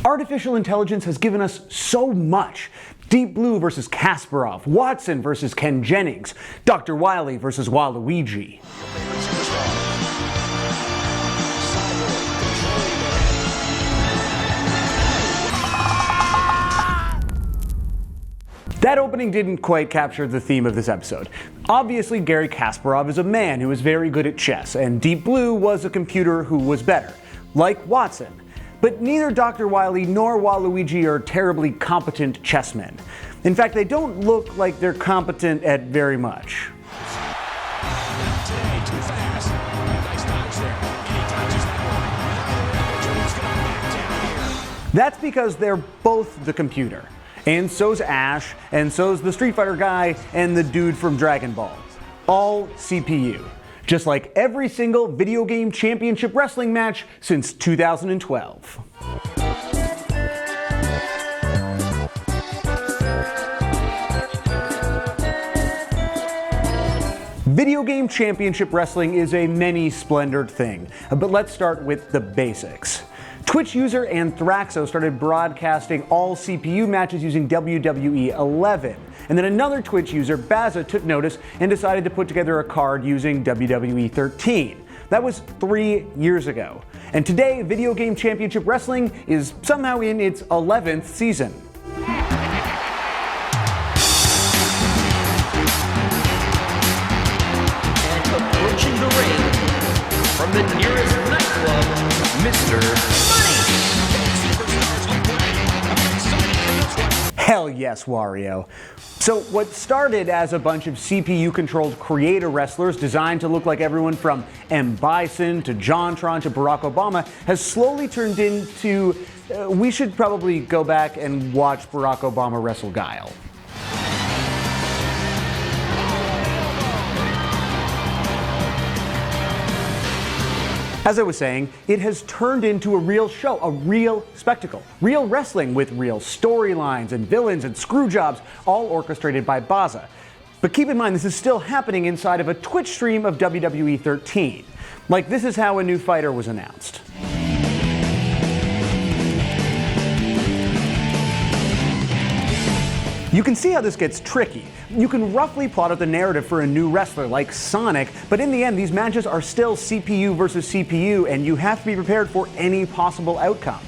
Artificial intelligence has given us so much. Deep Blue versus Kasparov, Watson versus Ken Jennings, Dr. Wily versus Waluigi. That opening didn't quite capture the theme of this episode. Obviously, Garry Kasparov is a man who is very good at chess, and Deep Blue was a computer who was better, like Watson. But neither Dr. Wily nor Waluigi are terribly competent chessmen. In fact, they don't look like they're competent at very much. That's because they're both the computer. And so's Ash, and so's the Street Fighter guy, and the dude from Dragon Ball. All CPU. Just like every single video game championship wrestling match since 2012. Video game championship wrestling is a many-splendored thing, but let's start with the basics. Twitch user Anthraxo started broadcasting all CPU matches using WWE 11, and then another Twitch user, Baza, took notice and decided to put together a card using WWE 13. That was 3 years ago. And today, Video Game Championship Wrestling is somehow in its 11th season. And approaching the ring, from the nearest nightclub, Mr. Hell yes, Wario. So what started as a bunch of CPU-controlled creator wrestlers designed to look like everyone from M. Bison to JonTron to Barack Obama has slowly turned into, we should probably go back and watch Barack Obama wrestle Guile. As I was saying, it has turned into a real show, a real spectacle. Real wrestling with real storylines and villains and screw jobs, all orchestrated by Baza. But keep in mind, this is still happening inside of a Twitch stream of WWE 13. Like, this is how a new fighter was announced. You can see how this gets tricky. You can roughly plot out the narrative for a new wrestler like Sonic, but in the end, these matches are still CPU versus CPU, and you have to be prepared for any possible outcome.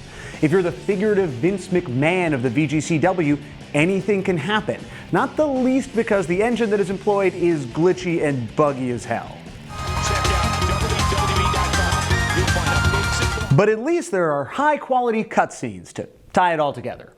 If you're the figurative Vince McMahon of the VGCW, anything can happen. Not the least because the engine that is employed is glitchy and buggy as hell. But at least there are high-quality cutscenes to tie it all together.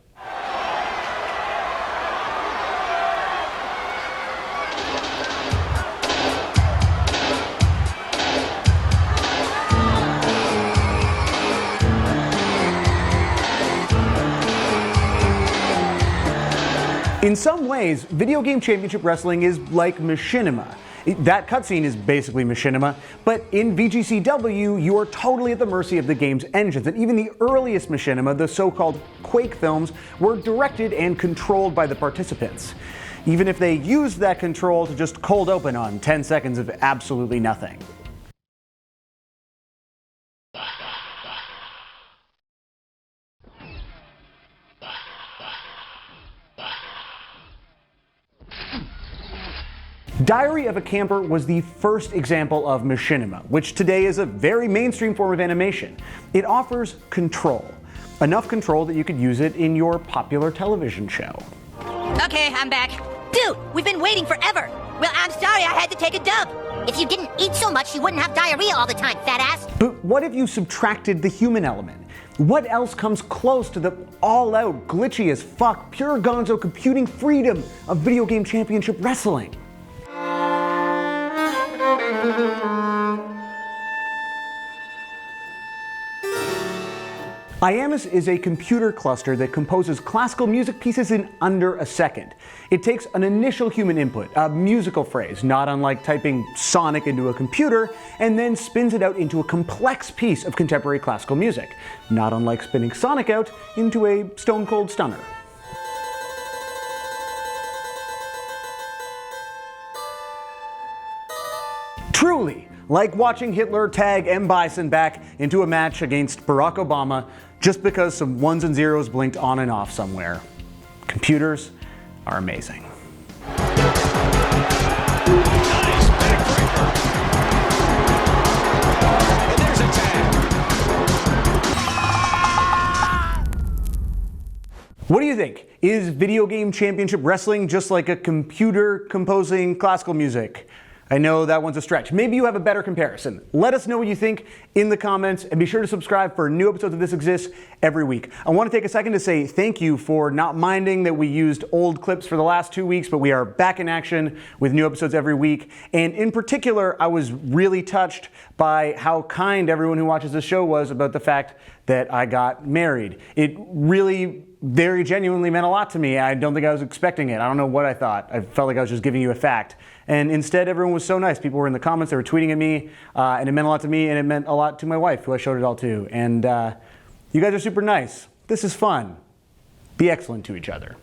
In some ways, Video Game Championship Wrestling is like machinima. That cutscene is basically machinima, but in VGCW, you are totally at the mercy of the game's engines, and even the earliest machinima, the so-called Quake films, were directed and controlled by the participants. Even if they used that control to just cold open on 10 seconds of absolutely nothing. Diary of a Camper was the first example of machinima, which today is a very mainstream form of animation. It offers control. Enough control that you could use it in your popular television show. Okay, I'm back. Dude, we've been waiting forever. Well, I'm sorry I had to take a dump. If you didn't eat so much, you wouldn't have diarrhea all the time, fat ass. But what if you subtracted the human element? What else comes close to the all-out, glitchy as fuck, pure gonzo computing freedom of Video Game Championship Wrestling? IAMUS is a computer cluster that composes classical music pieces in under a second. It takes an initial human input, a musical phrase, not unlike typing Sonic into a computer, and then spins it out into a complex piece of contemporary classical music, not unlike spinning Sonic out into a stone cold stunner. Truly, like watching Hitler tag M. Bison back into a match against Barack Obama just because some ones and zeros blinked on and off somewhere. Computers are amazing. Nice backbreaker. And there's a tag. What do you think? Is video game championship wrestling just like a computer composing classical music? I know that one's a stretch. Maybe you have a better comparison. Let us know what you think in the comments, and be sure to subscribe for new episodes of This Exists every week. I want to take a second to say thank you for not minding that we used old clips for the last 2 weeks, but we are back in action with new episodes every week. And in particular, I was really touched by how kind everyone who watches this show was about the fact that I got married. It really very genuinely meant a lot to me. I don't think I was expecting it. I don't know what I thought. I felt like I was just giving you a fact. And instead, everyone was so nice. People were in the comments, they were tweeting at me, and it meant a lot to me, and it meant a lot to my wife, who I showed it all to. And you guys are super nice. This is fun. Be excellent to each other.